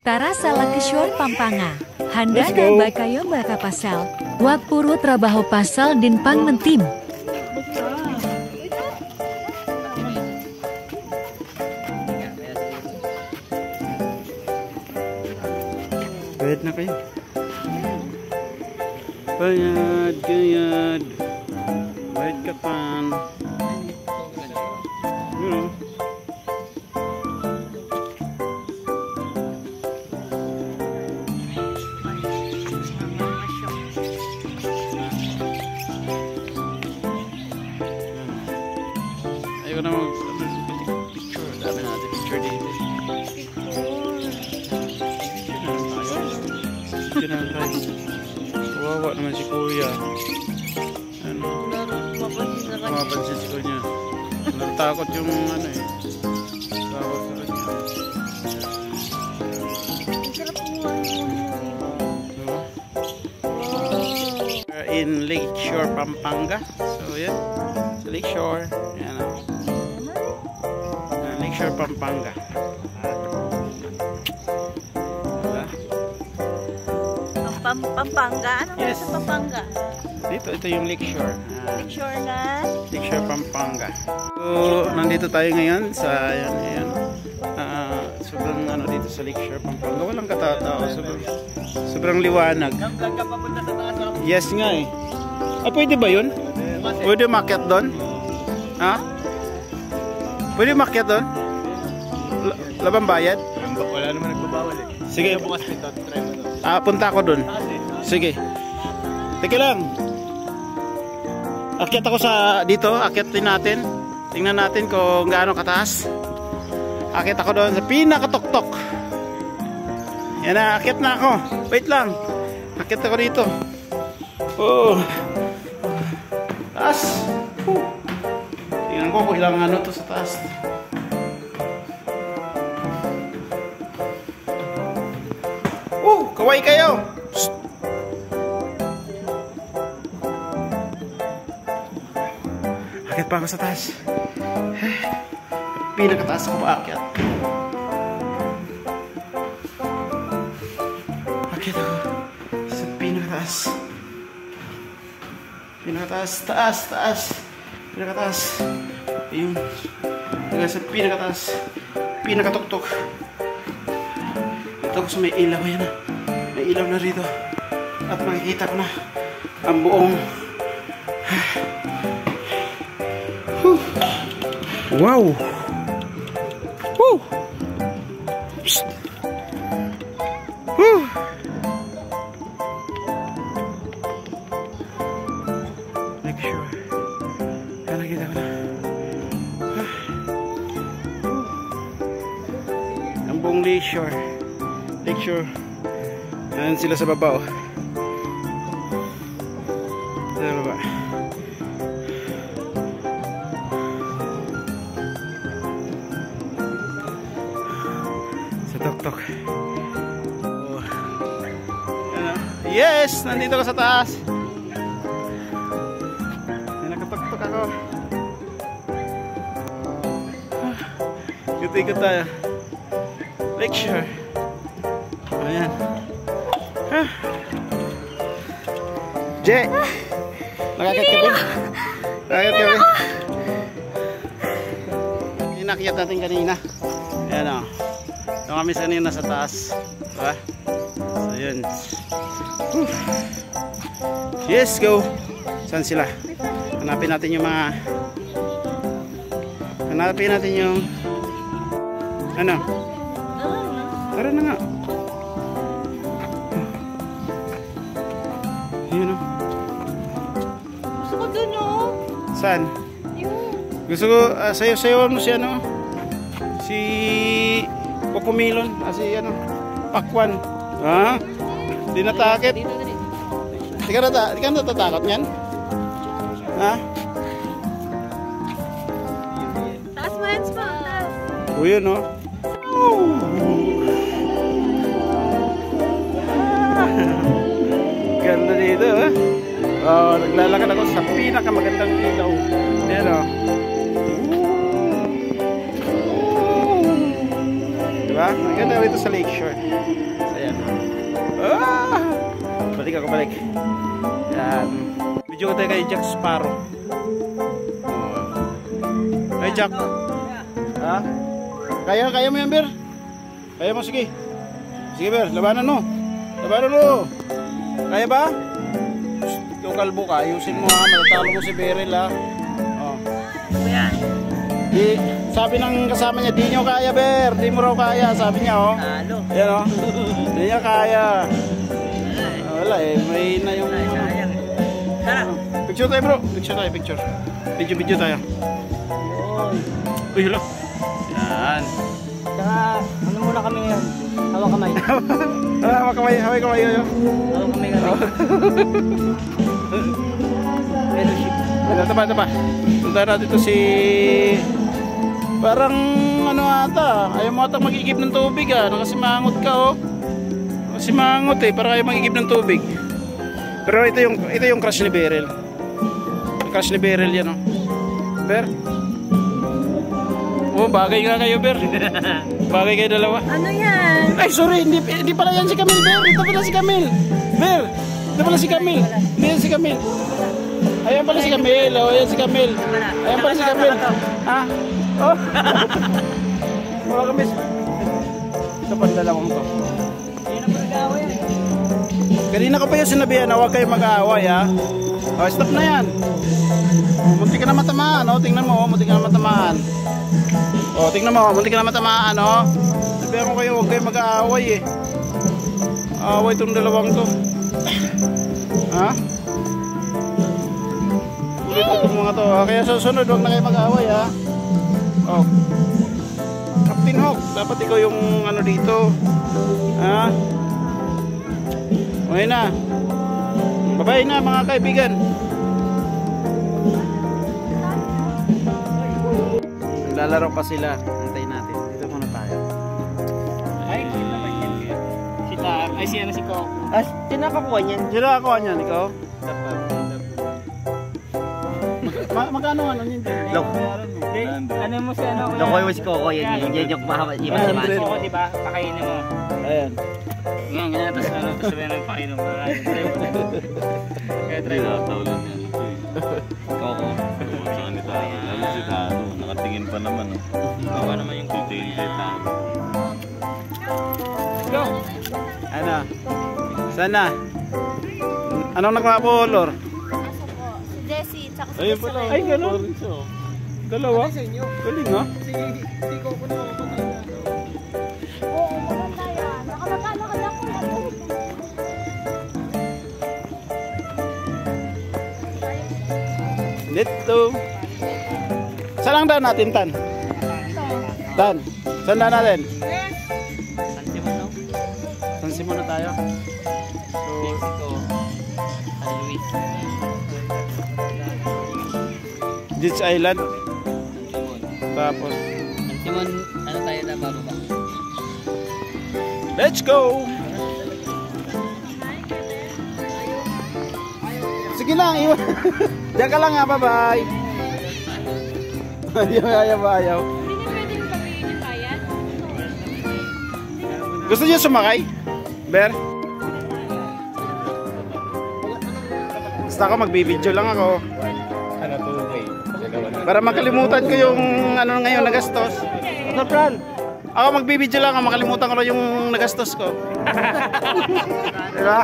Tara sa Lakeshore Pampanga. Handa na ba kayo makapasal? Wag puro trabaho pasal din pang mentim. Bayad na kayo. Bayad, bayad. Bayad ka pan. Ayaw na mag-picture. Dami natin picture dito. Kawawa naman si Kuya. Ano? Mapansin si Kuya. Natakot yung ano eh. Takot sa kanya. We're in Lakeshore, Pampanga. So yan. Sa Lakeshore. Yan o. Lakeshore, Pampanga. Pampanga? Ano yes. Sa Pampanga? Ito yung Lakeshore. Lakeshore na? Lakeshore, Pampanga. So, nandito tayo ngayon sa, ayan. Sobrang ano dito sa Lakeshore, Pampanga. Walang katao. Sobrang liwanag. Yes nga eh. Pwede ba yun? Pwede makyat doon? Ha? Pwede makyat doon? Labang bayad? Wala naman nagbabawal eh. Sige. Bukas nito, try mo to. Punta ako doon. Sige. Teka lang. Akyat ako sa dito. Akyatin natin. Tingnan natin kung gaano kataas. Akyat ako doon sa pinakatuktok. Yan na. Akyat na ako. Wait lang. Akyat ako dito. Oh. Taas. Tingnan ko kung ilang ano to sa taas. Kaway kayo. Psst. Akit pa ako sa taas. Pinakataas ako paakyat. Akit ako sa pinakataas. Pinakataas, taas. Pinakataas. Ayun. Sa pinakataas. Pinakatuktok. Ito ako sa may ilaw. Ayan na. May ilaw na rito. At makikita ko na ang buong wow! Woo! Psst. Woo! Make sure. Kaya nakita ko na. Ang buong Lakeshore. Lakeshore. Ayan sila sa baba oh. Sa baba. Sa tok-tok. Oh. Ayan, yes! Nandito ka sa taas. Nakatok-tok ako. Ikot-ikot tayo. Lakeshore. Ayan. Je! Nakakit ka ba? Nakakit ka ba? Inakyat natin kanina. Ayan o. Yung kami kanina sa taas. Diba? So yun. Yes, go! Saan sila? Hanapin natin yung mga... Hanapin natin yung... Ano? Tara na nga. Yun o. Gusto ko dun oh. Saan? Yun. Gusto ko, sayo-sayo mo si ano? Si Pupumilon. Si ano? Pakwan. Ha? Di natakit? Di ka natatakot yan? Ha? Taas mo hands pa. O yun o. Ganda dito ha. Naglalakad ako sa pinakamagandang ilaw. Ayan o. Diba? Ang ganda rito sa Lakeshore. Ayan. Balik ako, balik. Ayan. Video ko tayo kay Jack Sparrow. Hey Jack. Ha? Kaya mo yan, Ber? Kaya mo, sige. Sige, Ber, labanan mo. Labanan mo. Kaya ba? Yung kalbo ka, ayusin mo ha. Matatalo mo si Beryl ha. Oh. Ayan. Sabi ng kasama niya, di nyo kaya, Ber. Di mo raw kaya, sabi niya oh. Talo. Ayan oh. Di niya kaya. Wala eh, may na yung... Tara. Picture tayo bro. Picture tayo, picture. Video tayo. Uy, hello. Yan. Tsaka, ano muna kami ngayon? Hawak kamay. Hawak kamay, hawak kamay yun. Hawak kamay kami. Fellowship. Ito pa. Punta natin ito si... Parang ano ata, ayaw mo ata mag-igib ng tubig ah. Nakasimangot ka oh. Nakasimangot eh, parang ayaw mag-igib ng tubig. Pero ito yung crush ni Beryl. Crush ni Beryl yan oh. Ber? Oh, bagay nga kayo, Ber. Bagay kayo dalawa. Ano yan? Ay, sorry, hindi pala yan si Camille, Ber. Ito pala si Camille. Ber, ito pala si Camille. Hindi yan si Camille. Ayan pala si Camille. Oh, ayan si Camille. Ayan pala si Camille. Ha? Oh. Mga kamis. Ito pa dalawang to. Hindi na mag-away yan. Kanina ko pa yung sinabihan na huwag kayo mag-aaway, ha? Oh, stop na yan. Munti ka na matamaan, oh. Tingnan mo, munti ka na matamaan. Oh, tingnan mo, munti ka na matamaan, oh. Sabihan ko kayo, huwag kayo mag-aaway, eh. Aaway itong dalawang to. Ha? Ulit itong mga to, ha? Kaya susunod, huwag na kayo mag-aaway, ha? Oh. Captain Hawk, dapat ikaw yung ano dito. Ha? Okay na. Bye-bye na mga kaibigan. Lalaro pa sila. Antayin natin. Dito muna tayo. Ay, si Coco. Ah, sinakakuha niyan. Sino ako niyan? Ikaw? Magkano ano yun? Ano mo si ano? Lokoy mo si Coco, yan yung mahaba. Coco, di ba? Pakainin mo. Ayan. Ganyan, tapos ano, tapos sabihin ng painom mo. Kaya try mo. Taulan yan. Coco. Sa kanita. Lalo si Tano. Nakatingin pa naman. Baka naman yung detail kay Tano. Go! Ano? Sana? Anong nagpapaulor? Si Jessie, tsaka si Ayun pala. Ay, ganun. Dalawa? Galing ha? Oo, maganda yan. Nakamagkano ka lang kung ano. Dito. Saan lang daan natin, Tan? Tan, saan daan natin? San Simon na tayo. Mexico. San Luis. Beach Island. Tapos, San Simon, ano tayo na bababa? let's go! Sige lang, iwan. Diyan ka lang ha, bye-bye. Ayaw. Hindi niyo pwede yung pagkain ng bayan? Gusto niyo sumakay? Ber? Basta ako, magbibideo lang ako. Ano to, way? Para makalimutan ko yung ano ngayon nagastos. Ano, Fran? Ako magbibideo lang, makalimutan ko lang yung nagastos ko. Diba?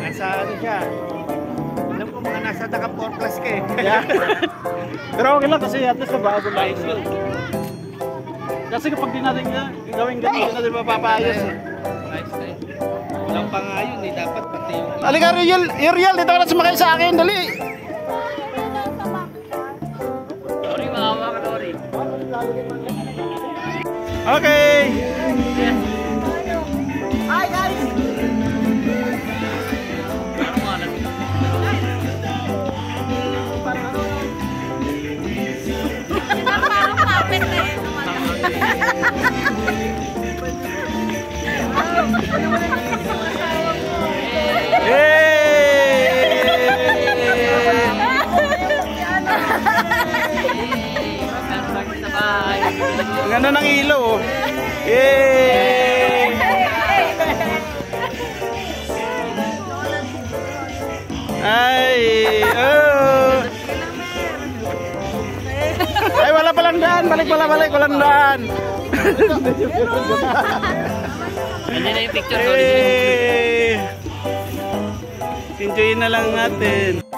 Nasa ano siya? Alam ko mga nasa Daka 4 plus ka eh. Yeah. Pero okay lang kasi at least nabago lang yun. Kasi kapag di natin gawin ganun, di natin mapapayos eh. Nice. Walang pa nga yun eh. Dapat pati yung... Halika, Real, dito ka na sumakay sa akin, dali. Sorry, makawa ka, Dory. Okay. Hi guys! Parang puppet na yun. Ang ganda ng ilaw oh. Yay! Ay! Oh! Ay, wala palang daan. Balik. Walang daan. Hindi na yung picture ko. Yay! Enjoy na lang natin.